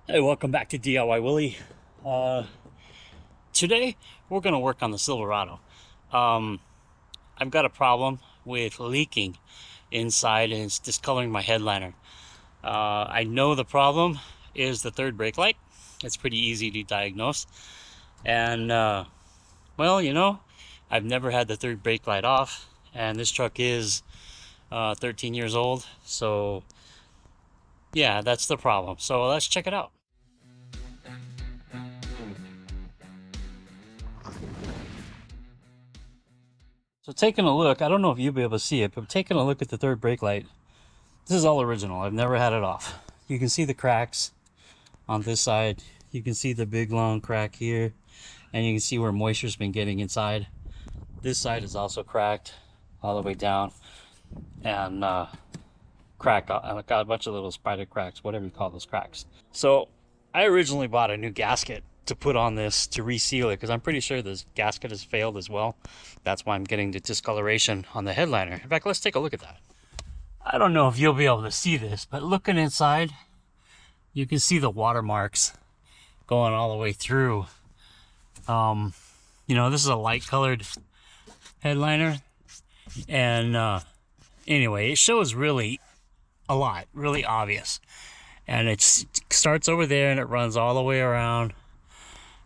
Hey, welcome back to DIY Willie. Today we're going to work on the Silverado. Um, I've got a problem with leaking inside and it's discoloring my headliner. I know the problem is the third brake light. It's pretty easy to diagnose. And, well, I've never had the third brake light off, and this truck is 13 years old. So, yeah, that's the problem. So let's check it out. So taking a look, I don't know if you'll be able to see it, but taking a look at the third brake light, this is all original. I've never had it off. You can see the cracks on this side. You can see the big long crack here, and you can see where moisture's been getting inside. This side is also cracked all the way down, and cracked. I got a bunch of little spider cracks, whatever you call those cracks. So I originally bought a new gasket to put on this to reseal it because I'm pretty sure this gasket has failed as well. That's why I'm getting the discoloration on the headliner. In fact, let's take a look at that. I don't know if you'll be able to see this, but looking inside, you can see the watermarks going all the way through. This is a light colored headliner, and anyway, it shows really a lot, really obvious. And it starts over there and it runs all the way around,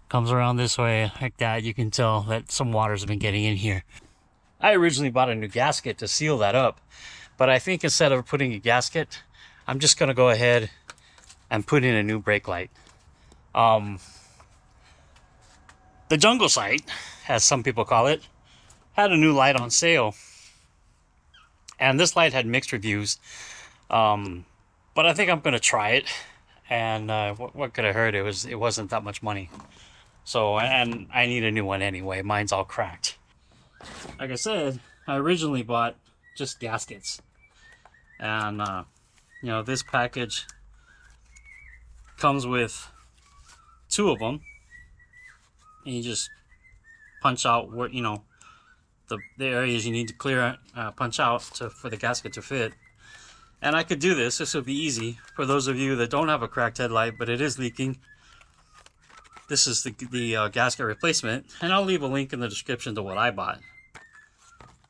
comes around this way like that. You can tell that some water's been getting in here. I originally bought a new gasket to seal that up, but I think instead of putting a gasket, I'm just gonna go ahead and put in a new brake light. The Jungle Site, as some people call it, had a new light on sale, and this light had mixed reviews. But I think I'm gonna try it, and what could have hurt? It wasn't that much money. So, and I need a new one anyway. Mine's all cracked. Like I said, I originally bought just gaskets, and this package comes with two of them, and you just punch out where the areas you need to clear, punch out for the gasket to fit. And I could do this. This would be easy for those of you that don't have a cracked headlight, but it is leaking. This is the gasket replacement, and I'll leave a link in the description to what I bought.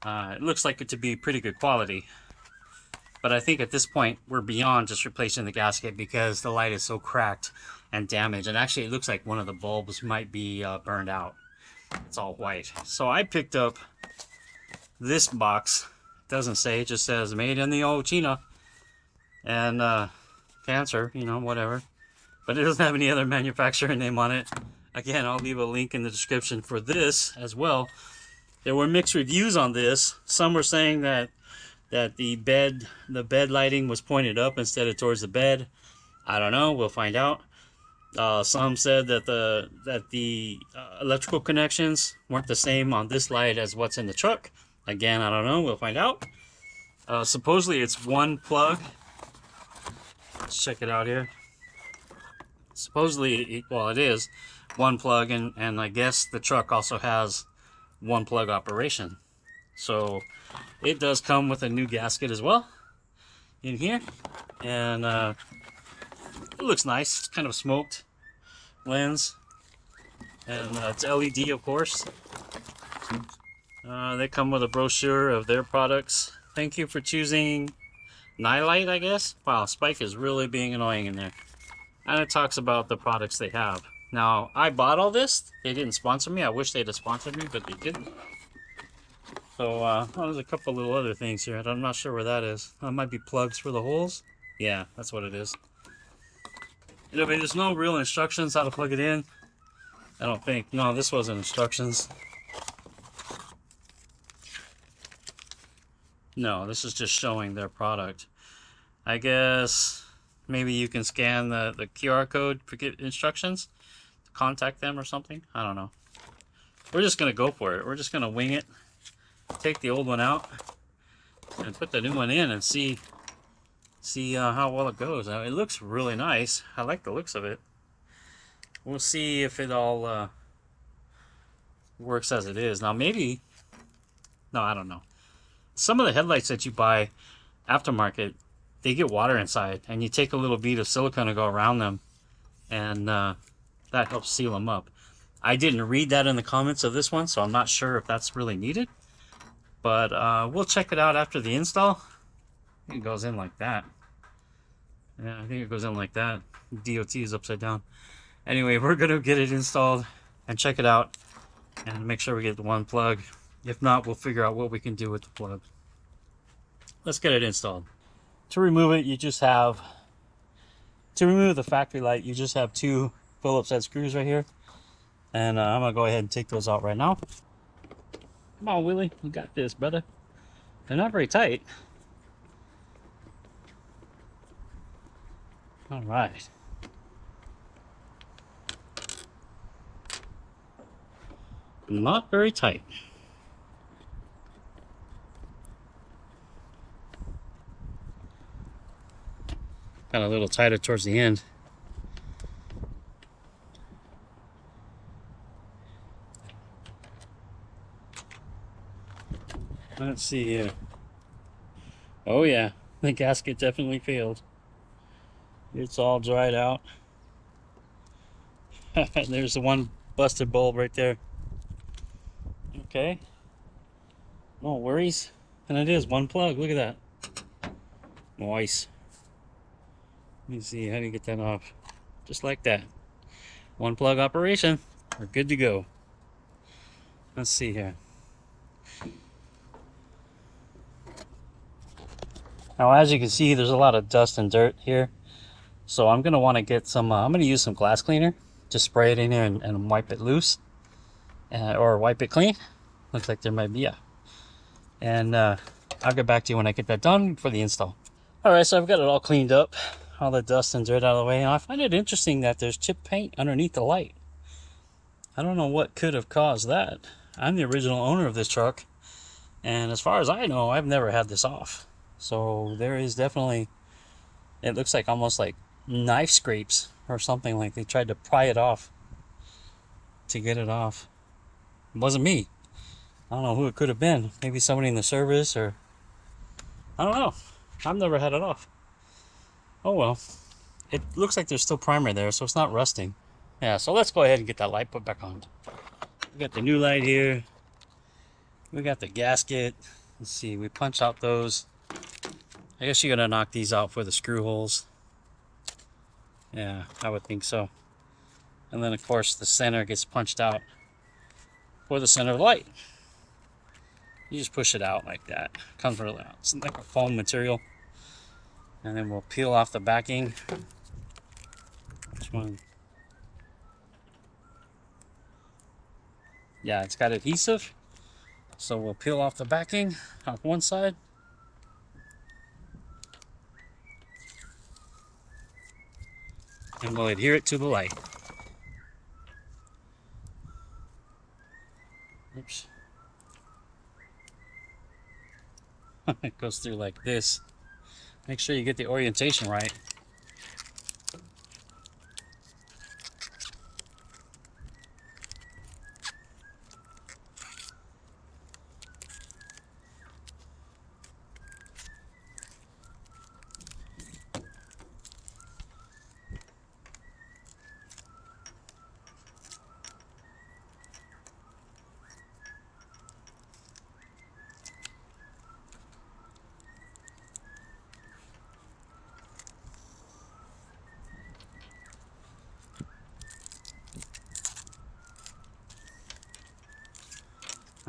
It looks like it to be pretty good quality, but I think at this point we're beyond just replacing the gasket because the light is so cracked and damaged. And actually, it looks like one of the bulbs might be burned out. It's all white. So I picked up this box. It doesn't say, it just says made in the old China. And cancer, whatever, but it doesn't have any other manufacturer name on it. Again, I'll leave a link in the description for this as well. There were mixed reviews on this. Some were saying that the bed lighting was pointed up instead of towards the bed. I don't know, we'll find out. Some said that the electrical connections weren't the same on this light as what's in the truck. Again, I don't know, we'll find out. Supposedly it's one plug. Let's check it out here. Supposedly, well, it is one plug, and I guess the truck also has one plug operation. So it does come with a new gasket as well in here, and it looks nice. It's kind of smoked lens, and it's LED, of course. They come with a brochure of their products. Thank you for choosing HILight, I guess. Wow, Spike is really being annoying in there. And it talks about the products they have. Now, I bought all this. They didn't sponsor me. I wish they'd have sponsored me, but they didn't. So, there's a couple little other things here. I'm not sure where that is. That might be plugs for the holes. Yeah, that's what it is. Anyway, there's no real instructions how to plug it in. I don't think. No, this wasn't instructions. No, this is just showing their product. I guess maybe you can scan the QR code to get instructions to contact them or something. I don't know. We're just going to go for it. We're just going to wing it. Take the old one out and put the new one in and see how well it goes. It looks really nice. I like the looks of it. We'll see if it all works as it is. Now maybe, no, I don't know. Some of the headlights that you buy aftermarket, they get water inside, and you take a little bead of silicone and go around them, and that helps seal them up. I didn't read that in the comments of this one, so I'm not sure if that's really needed, but we'll check it out after the install. I think it goes in like that. Yeah, I think it goes in like that. DOT is upside down. Anyway, we're gonna get it installed and check it out and make sure we get the one plug. If not, we'll figure out what we can do with the plug. Let's get it installed. To remove it, you just have, to remove the factory light, you just have 2 Phillips head screws right here. And I'm gonna go ahead and take those out right now. Come on, Willie, you got this, brother. They're not very tight. All right. Not very tight. Got a little tighter towards the end. Let's see here. Oh yeah, the gasket definitely failed. It's all dried out. There's the one busted bulb right there. Okay. No worries. And it is one plug. Look at that. Nice. Let me see. How do you get that off? Just like that. One plug operation. We're good to go. Let's see here. Now, as you can see, there's a lot of dust and dirt here. So I'm going to want to get some, I'm going to use some glass cleaner. Just spray it in here and wipe it loose. Or wipe it clean. Looks like there might be, yeah. And I'll get back to you when I get that done for the install. Alright, so I've got it all cleaned up. All the dust and dirt out of the way. And I find it interesting that there's chip paint underneath the light. I don't know what could have caused that. I'm the original owner of this truck. And as far as I know, I've never had this off. So there is definitely, it looks like almost like knife scrapes or something, like they tried to pry it off to get it off. It wasn't me. I don't know who it could have been. Maybe somebody in the service, or I don't know. I've never had it off. Oh well. It looks like there's still primer there, so it's not rusting. Yeah, so let's go ahead and get that light put back on. We got the new light here. We got the gasket. Let's see, we punch out those. I guess you're gonna knock these out for the screw holes. Yeah, I would think so. And then of course the center gets punched out for the center of the light. You just push it out like that. Comes really out. It's like a foam material. And then we'll peel off the backing. Which one? Yeah, it's got adhesive. So we'll peel off the backing off one side. And we'll adhere it to the light. Oops. It goes through like this. Make sure you get the orientation right.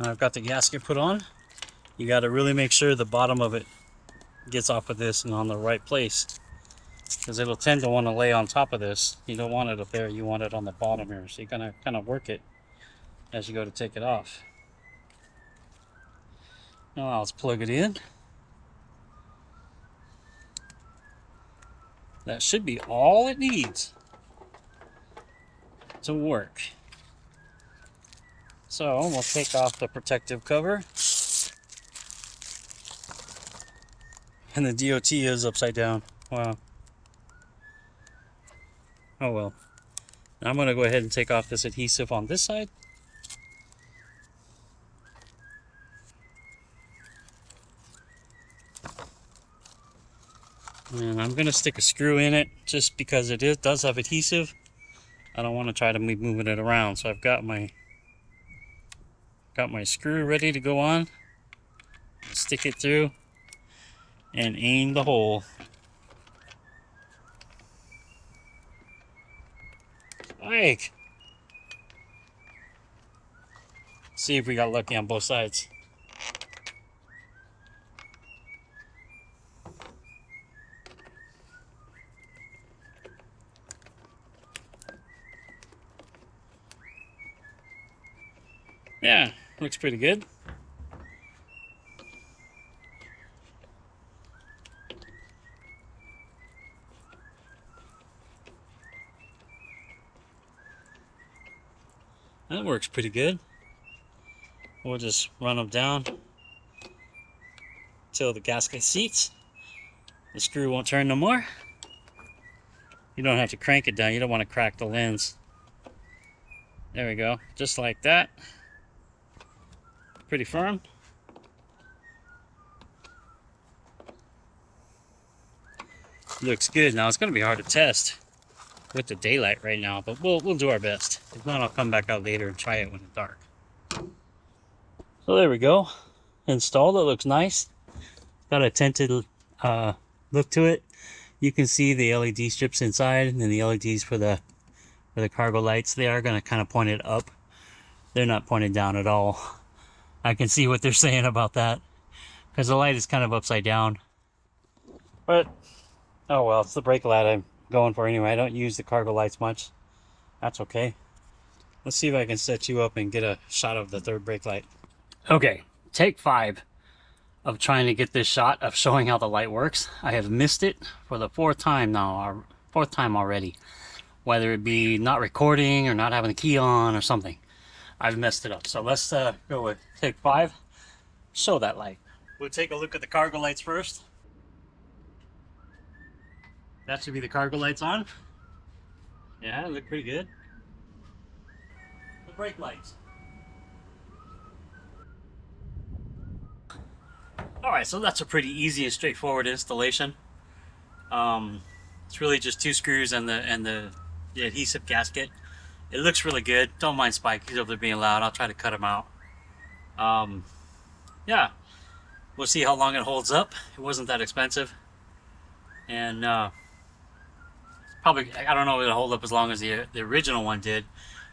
I've got the gasket put on. You got to really make sure the bottom of it gets off of this and on the right place, because it'll tend to want to lay on top of this. You don't want it up there, you want it on the bottom here. So you're gonna kind of work it as you go to take it off. Now let's plug it in. That should be all it needs to work. So we'll take off the protective cover. And the DOT is upside down. Wow. Oh well. Now I'm going to go ahead and take off this adhesive on this side. And I'm going to stick a screw in it just because it does have adhesive. I don't want to try to be moving it around, so I've got my screw ready to go on. Stick it through and aim the hole. Like, see if we got lucky on both sides. Yeah, looks pretty good. That works pretty good. We'll just run them down till the gasket seats. The screw won't turn no more. You don't have to crank it down. You don't want to crack the lens. There we go. Just like that. Pretty firm. Looks good. Now it's going to be hard to test with the daylight right now, but we'll do our best. If not, I'll come back out later and try it when it's dark. So there we go. Installed. It looks nice. Got a tinted look to it. You can see the LED strips inside and the LEDs for the cargo lights. They are going to kind of point it up. They're not pointed down at all. I can see what they're saying about that because the light is kind of upside down. But oh well, it's the brake light I'm going for anyway. I don't use the cargo lights much. That's okay. Let's see if I can set you up and get a shot of the third brake light. Okay, take 5 of trying to get this shot of showing how the light works. I have missed it for the 4th time now, or 4th time already. Whether it be not recording or not having the key on or something. I've messed it up. So let's go with take 5. Show that light. We'll take a look at the cargo lights first. That should be the cargo lights on. Yeah, they look pretty good. The brake lights. Alright, so that's a pretty easy and straightforward installation. It's really just 2 screws and the adhesive gasket. It looks really good. Don't mind Spike, he's over there being loud. I'll try to cut him out. Yeah, we'll see how long it holds up. It wasn't that expensive. And probably, I don't know if it'll hold up as long as the original one did.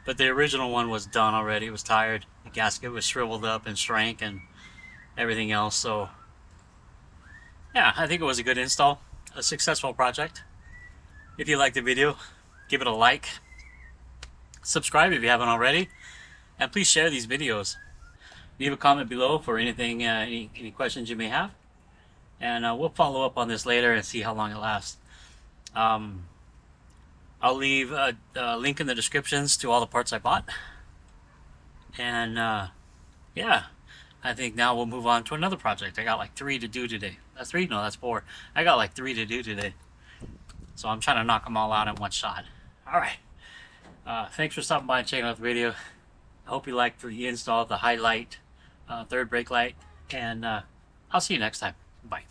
But the original one was done already. It was tired. The gasket was shriveled up and shrank and everything else. So yeah, I think it was a good install, a successful project. If you liked the video, give it a like, subscribe if you haven't already, and please share these videos. Leave a comment below for anything, any questions you may have, and we'll follow up on this later and see how long it lasts. I'll leave a link in the descriptions to all the parts I bought, and yeah, I think now we'll move on to another project. I got like 3 to do today. That's 3? No, that's 4. I got like 3 to do today. So I'm trying to knock them all out in one shot. Alright. Thanks for stopping by and checking out the video. I hope you liked the install of the HILight third brake light. And I'll see you next time. Bye.